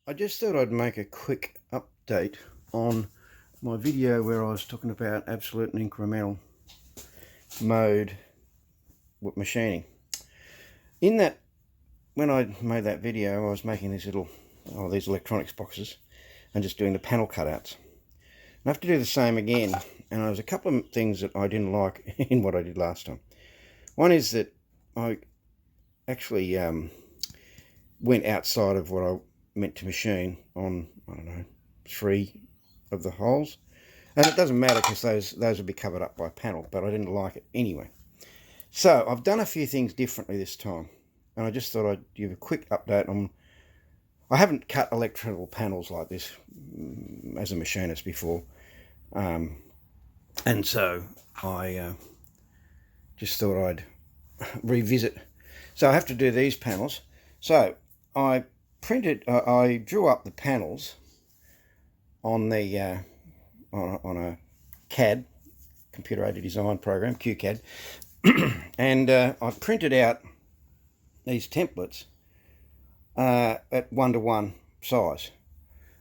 I just thought I'd make a quick update on my video where I was talking about absolute and incremental mode with machining. In that, when I made that video, I was making these these electronics boxes and just doing the panel cutouts. I have to do the same again, and there's a couple of things that I didn't like in what I did last time. One is that I actually went outside of what I meant to machine on, I don't know, 3 of the holes, and it doesn't matter because those will be covered up by a panel, but I didn't like it anyway. So I've done a few things differently this time, and I just thought I'd give a quick update on. I haven't cut electrical panels like this as a machinist before, and so I just thought I'd revisit. So I have to do these panels. So I drew up the panels on the on a CAD, computer aided design program, QCAD, and I printed out these templates at 1:1 size,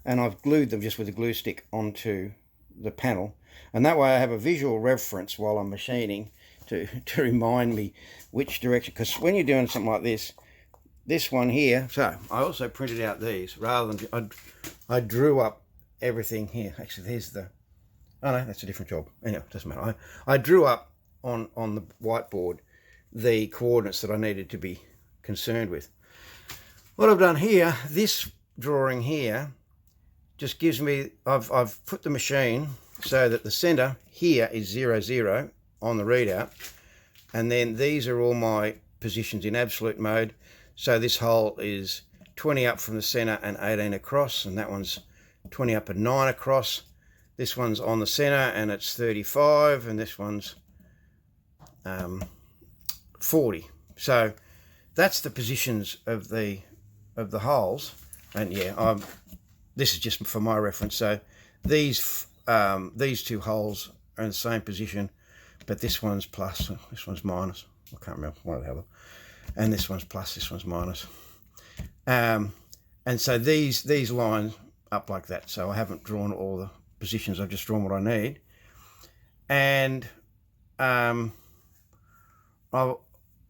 and I've glued them just with a glue stick onto the panel, and that way I have a visual reference while I'm machining to remind me which direction, because when you're doing something like this one here, so I also printed out these rather than I drew up everything here. Actually, there's the, oh no, that's a different job. Anyway, it doesn't matter. I drew up on the whiteboard the coordinates that I needed to be concerned with. What I've done here, this drawing here, just gives me, I've put the machine so that the center here is 0, 0 on the readout, and then these are all my positions in absolute mode. So this hole is 20 up from the center and 18 across, and that one's 20 up and 9 across. This one's on the center and it's 35, and this one's 40. So that's the positions of the holes. And yeah, this is just for my reference. So these 2 holes are in the same position, but this one's plus, this one's minus. I can't remember one or the other. And this one's plus, this one's minus. And so these line up like that. So I haven't drawn all the positions, I've just drawn what I need. And I've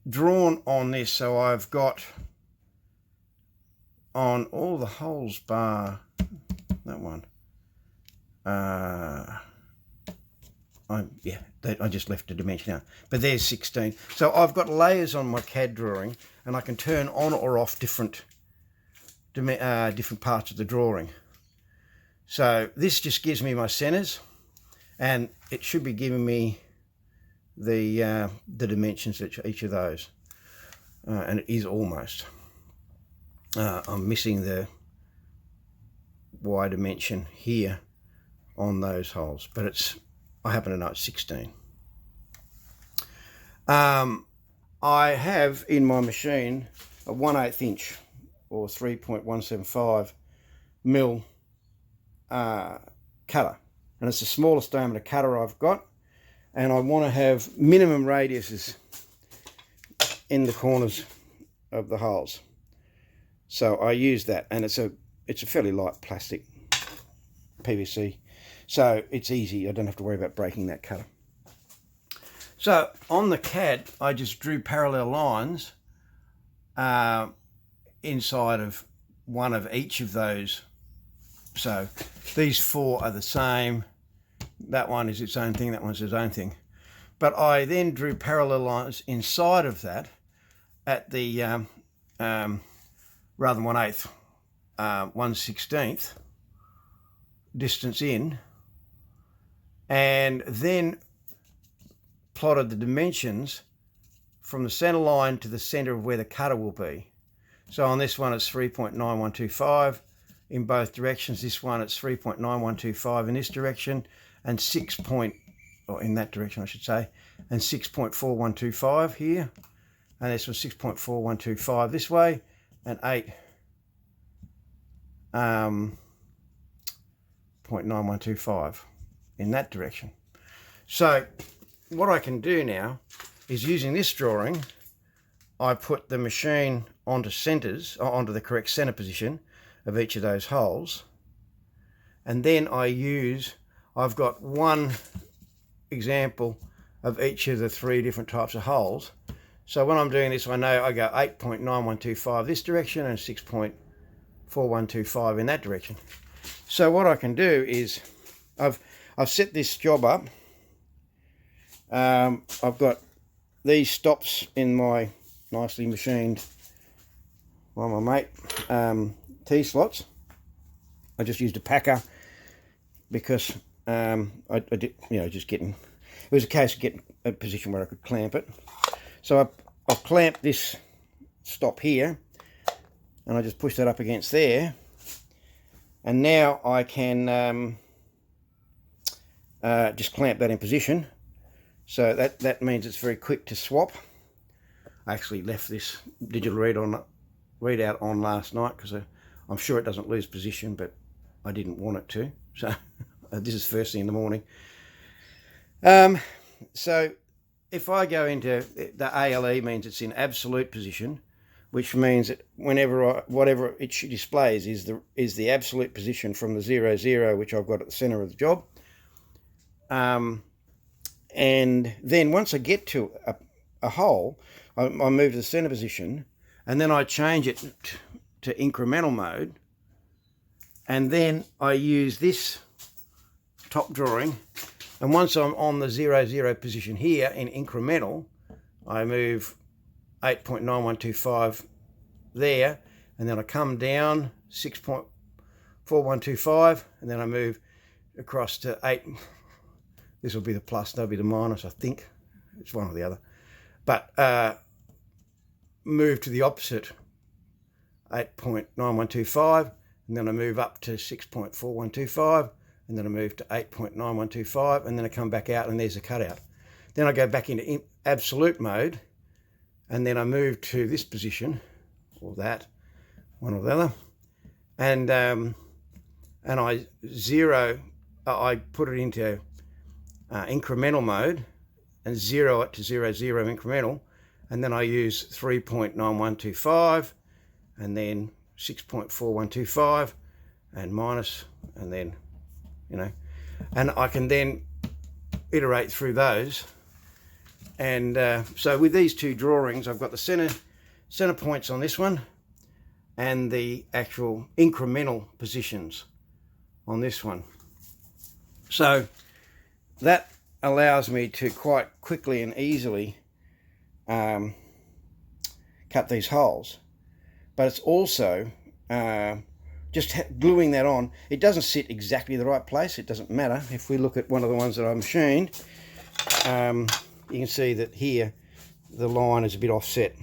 drawn on this, so I've got on all the holes bar that one. I just left a dimension out, but there's 16. So I've got layers on my CAD drawing, and I can turn on or off different parts of the drawing. So this just gives me my centers, and it should be giving me the dimensions of each of those, and it is almost. I'm missing the Y dimension here on those holes, but I happen to know it's 16. I have in my machine a 1/8 inch or 3.175 mil cutter, and it's the smallest diameter cutter I've got, and I want to have minimum radiuses in the corners of the holes. So I use that, and it's a fairly light plastic, PVC, so it's easy. I don't have to worry about breaking that cutter. So on the CAD, I just drew parallel lines inside of one of each of those. So these 4 are the same. That one is its own thing, that one's its own thing. But I then drew parallel lines inside of that at the, rather than 1/8, 1/16 distance in, and then plotted the dimensions from the center line to the center of where the cutter will be. So on this one it's 3.9125 in both directions. This one it's 3.9125 in this direction, and in that direction I should say, and 6.4125 here, and this was 6.4125 this way, and 8.9125 in that direction. So what I can do now is, using this drawing, I put the machine onto centers, or onto the correct center position, of each of those holes. And then I've got one example of each of the 3 different types of holes. So when I'm doing this, I know I go 8.9125 this direction and 6.4125 in that direction. So what I can do is I've set this job up. I've got these stops in my nicely machined by my mate T-slots. I just used a packer because I did, just getting, it was a case of getting a position where I could clamp it. So I've clamped this stop here, and I just push that up against there, and now I can just clamp that in position. So that means it's very quick to swap. I actually left this digital readout on last night because I'm sure it doesn't lose position, but I didn't want it to. So this is first thing in the morning. So if I go into the ALE, means it's in absolute position, which means that whatever it displays is the absolute position from the 0, 0, which I've got at the center of the job. And then once I get to a hole, I move to the center position, and then I change it to incremental mode, and then I use this top drawing, and once I'm on the 0, 0 position here in incremental, I move 8.9125 there, and then I come down 6.4125, and then I move across to 8. This will be the plus, that'll be the minus, I think. It's one or the other. But move to the opposite, 8.9125, and then I move up to 6.4125, and then I move to 8.9125, and then I come back out, and there's a cutout. Then I go back into absolute mode, and then I move to this position, or that, one or the other, and I put it into incremental mode and 0 it to 0, 0 incremental, and then I use 3.9125 and then 6.4125 and minus, and then and I can then iterate through those. And so with these 2 drawings, I've got the center points on this one and the actual incremental positions on this one. So that allows me to quite quickly and easily cut these holes, but it's also just gluing that on. It doesn't sit exactly the right place, it doesn't matter. If we look at one of the ones that I machined, you can see that here the line is a bit offset,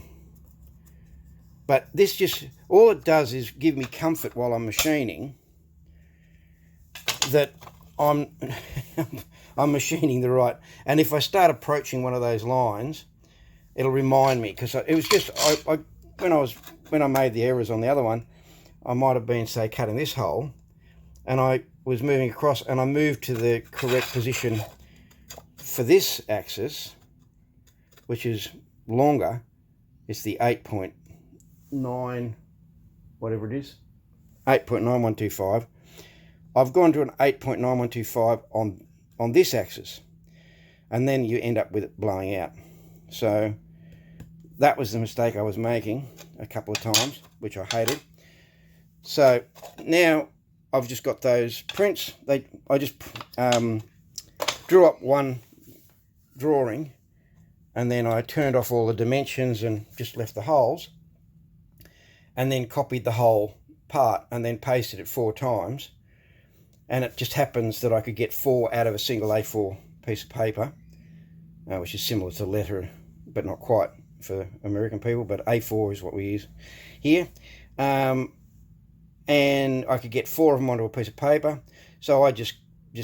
but this just, all it does is give me comfort while I'm machining that I'm machining the right, and if I start approaching one of those lines, it'll remind me, because it was just when I made the errors on the other one, I might have been, say, cutting this hole, and I was moving across, and I moved to the correct position for this axis, which is longer. It's the 8.9, whatever it is, 8.9125. I've gone to an 8.9125 on this axis, and then you end up with it blowing out. So that was the mistake I was making a couple of times, which I hated. So now I've just got those prints. I just drew up one drawing, and then I turned off all the dimensions and just left the holes, and then copied the whole part and then pasted it 4 times. And it just happens that I could get 4 out of a single A4 piece of paper, which is similar to letter, but not quite for American people, but A4 is what we use here. And I could get 4 of them onto a piece of paper, so I just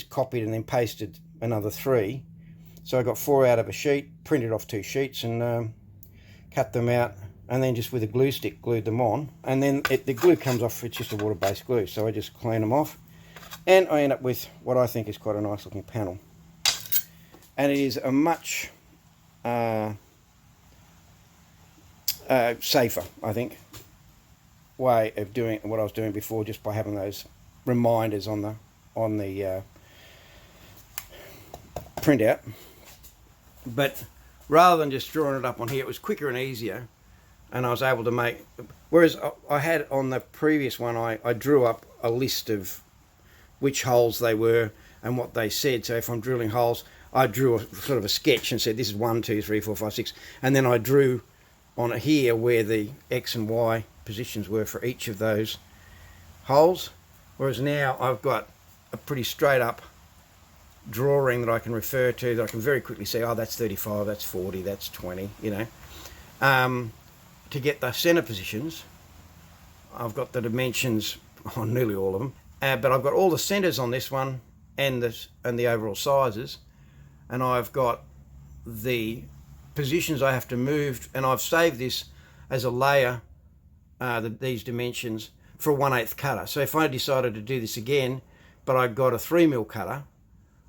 copied and then pasted another 3. So I got 4 out of a sheet, printed off 2 sheets, and cut them out, and then just with a glue stick glued them on. And then the glue comes off, it's just a water-based glue, so I just clean them off. And I end up with what I think is quite a nice looking panel. And it is a much safer, I think, way of doing what I was doing before, just by having those reminders on the printout. But rather than just drawing it up on here, it was quicker and easier, and I was able to make, whereas I had on the previous one, I drew up a list of which holes they were and what they said. So if I'm drilling holes, I drew a sort of a sketch and said this is 1, 2, 3, 4, 5, 6, and then I drew on it here where the X and Y positions were for each of those holes. Whereas now I've got a pretty straight up drawing that I can refer to, that I can very quickly say, oh, that's 35, that's 40, that's 20, you know. To get the center positions, I've got the dimensions on nearly all of them, but I've got all the centers on this one and the overall sizes, and I've got the positions I have to move, and I've saved this as a layer, these dimensions, for a 1/8 cutter. So if I decided to do this again, but I got a 3mm cutter,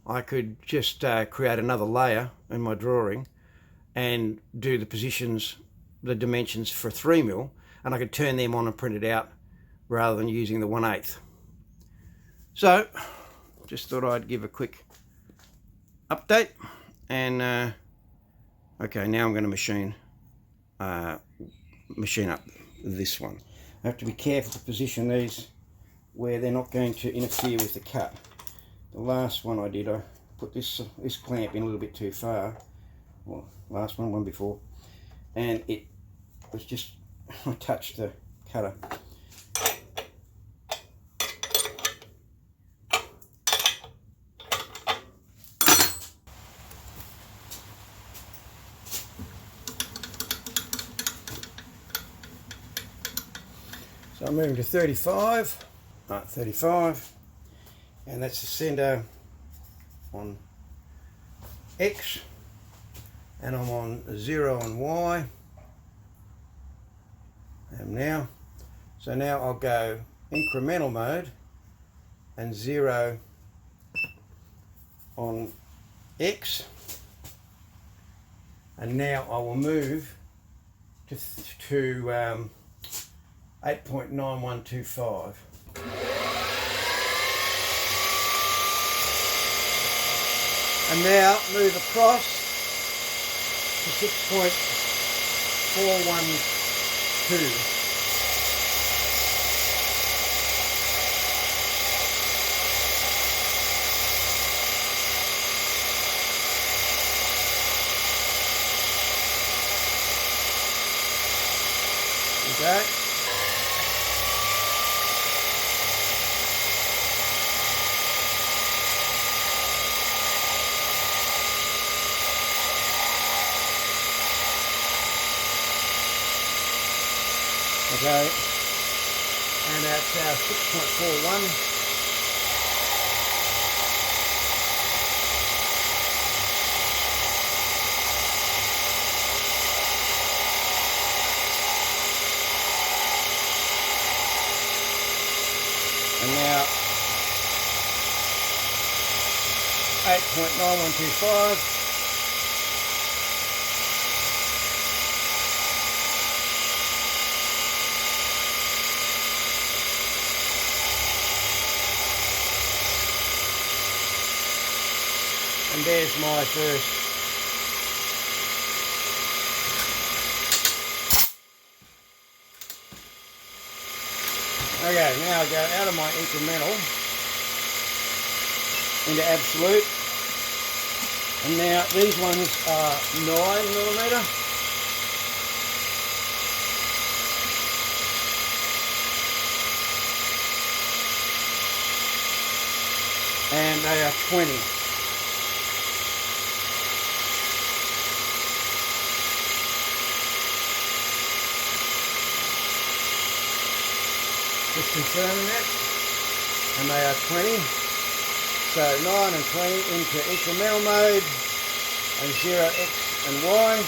I could just create another layer in my drawing and do the positions, the dimensions for 3mm, and I could turn them on and print it out rather than using the 1/8. So just thought I'd give a quick update. And okay, now I'm going to machine up this one. I have to be careful to position these where they're not going to interfere with the cut. The last one I did, I put this clamp in a little bit too far. Well, last one before, and it was just, I touched the cutter. So I'm moving to 35, right, 35, and that's the center on X, and I'm on 0 on Y, and now, so now I'll go incremental mode and 0 on X, and now I will move to 8.9125. And now move across to 6.412. Okay. Okay, and that's our 6.41. And now 8.9125. And there's my first okay, now I go out of my incremental into absolute, and now these ones are 9mm, and they are 20. Just confirming that, and they are 20. So 9 and 20 into incremental mode, and 0, X and Y.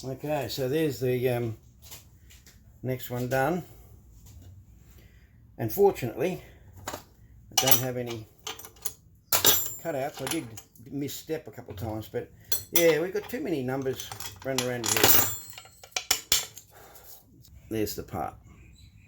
Okay, so there's the next one done. And fortunately, I don't have any cutouts. I did misstep a couple of times, but yeah, we've got too many numbers running around here. There's the part.